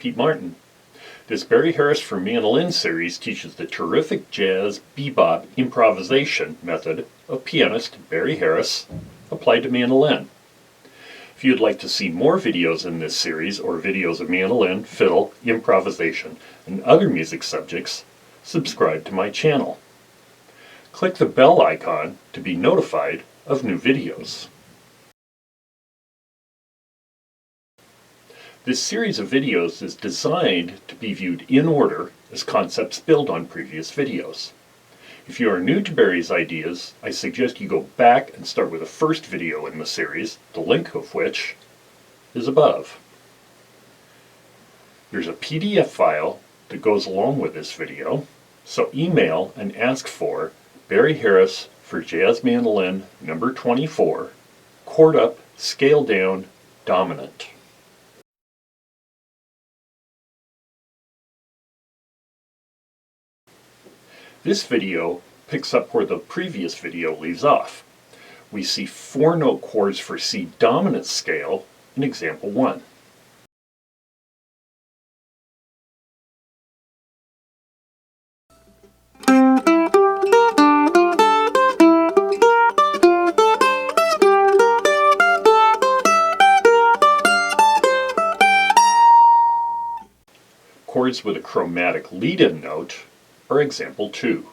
Pete Martin. This Barry Harris for Mandolin series teaches the terrific jazz bebop improvisation method of pianist Barry Harris applied to mandolin. If you'd like to see more videos in this series or videos of mandolin, fiddle, improvisation, and other music subjects, subscribe to my channel. Click the bell icon to be notified of new videos. This series of videos is designed to be viewed in order as concepts build on previous videos. If you are new to Barry's ideas, I suggest you go back and start with the first video in the series, the link of which is above. There's a PDF file that goes along with this video, so email and ask for Barry Harris for Jazz Mandolin number 24, chord up, scale down, dominant. This video picks up where the previous video leaves off. We see 4-note chords for C dominant scale in example 1. Chords with a chromatic lead-in note are example 2.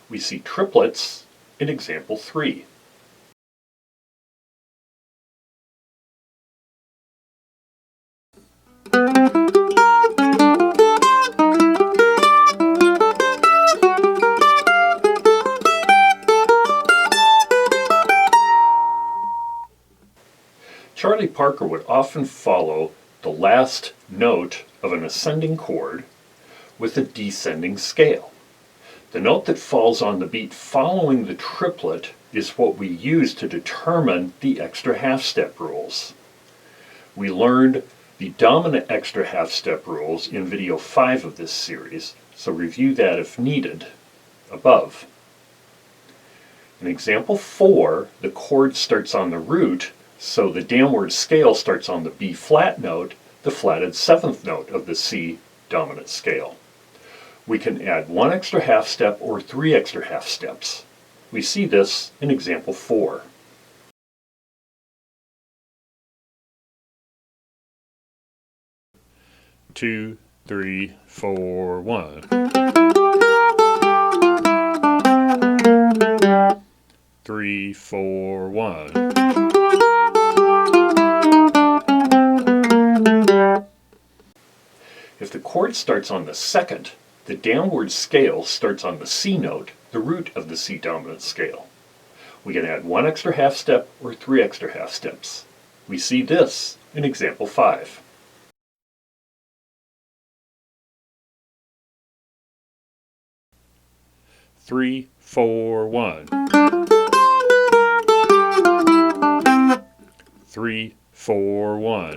We see triplets in example 3. Charlie Parker would often follow the last note of an ascending chord with a descending scale. The note that falls on the beat following the triplet is what we use to determine the extra half-step rules. We learned the dominant extra half-step rules in video 5 of this series, so review that if needed above. In example 4, the chord starts on the root, so the downward scale starts on the B flat note, the flatted 7th note of the C dominant scale. We can add 1 extra half step or 3 extra half steps. We see this in example 4. Two, 3, 4, 1. 3, 4, 1. If the chord starts on the second, the downward scale starts on the C note, the root of the C dominant scale. We can add 1 extra half step or 3 extra half steps. We see this in example 5. Three, 4, 1. 3, 4, 1.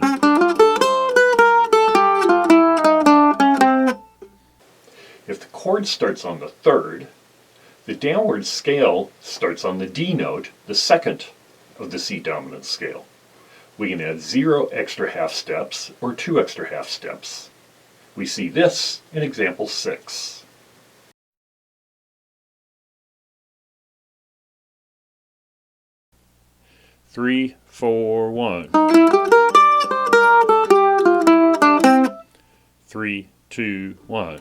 If the chord starts on the third, the downward scale starts on the D note, the second of the C dominant scale. We can add 0 extra half steps or 2 extra half steps. We see this in example 6. Three, 4, 1. 3, 2, 1.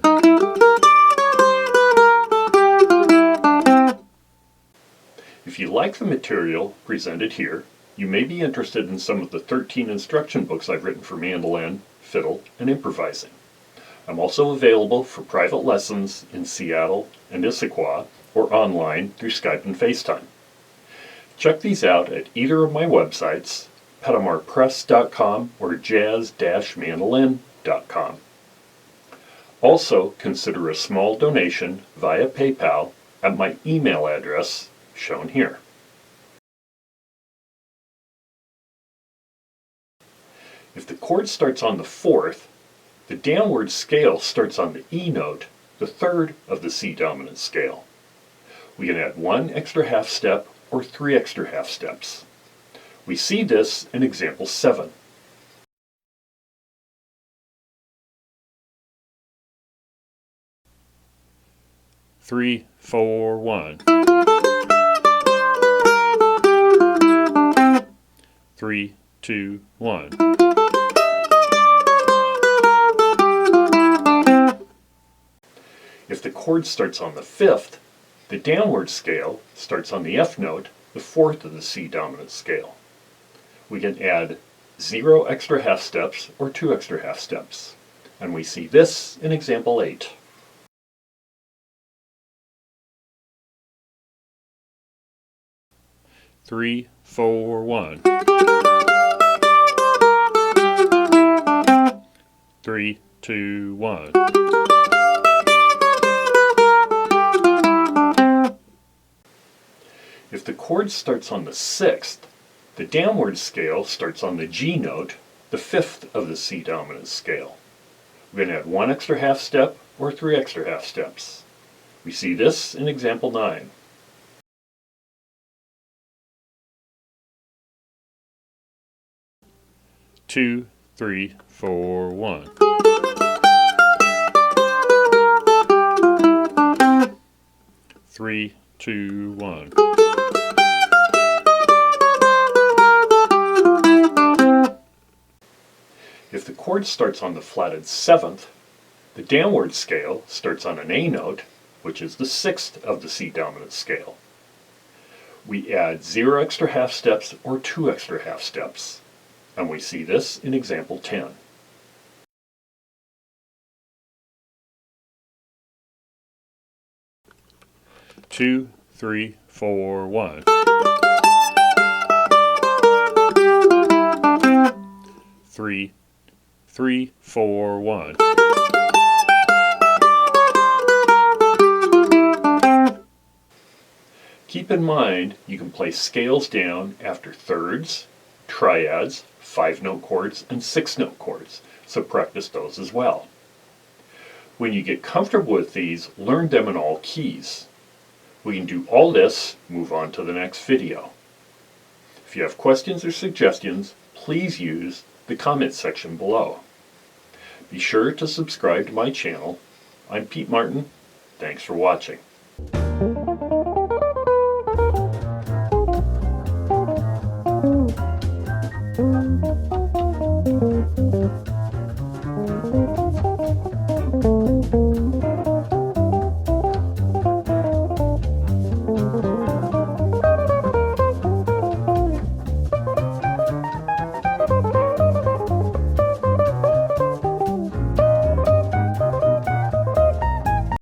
If you like the material presented here, you may be interested in some of the 13 instruction books I've written for mandolin, fiddle, and improvising. I'm also available for private lessons in Seattle and Issaquah or online through Skype and FaceTime. Check these out at either of my websites, petamarpress.com or jazz-mandolin.com. Also, consider a small donation via PayPal at my email address shown here. If the chord starts on the fourth, the downward scale starts on the E note, the third of the C dominant scale. We can add one extra half step or three extra half steps. We see this in example 7. Three, four, one. 3, 2, 1. If the chord starts on the fifth, the downward scale starts on the F note, the fourth of the C dominant scale. We can add 0 extra half steps or 2 extra half steps. And we see this in example 8. Three, four, one. 3, 2, 1. If the chord starts on the sixth, the downward scale starts on the G note, the fifth of the C dominant scale. We're going to add one extra half step or three extra half steps. We see this in example 9. Two, three, four, one. 3, 2, 1. If the chord starts on the flatted seventh, the downward scale starts on an A note, which is the sixth of the C dominant scale. We add 0 extra half steps or 2 extra half steps, and we see this in example 10. Two, three, four, one. 3, 3, 4, 1. Keep in mind you can play scales down after thirds, triads, 5-note chords, and 6-note chords, so practice those as well. When you get comfortable with these, learn them in all keys. We can do all this, move on to the next video. If you have questions or suggestions, please use the comment section below. Be sure to subscribe to my channel. I'm Pete Martin. Thanks for watching.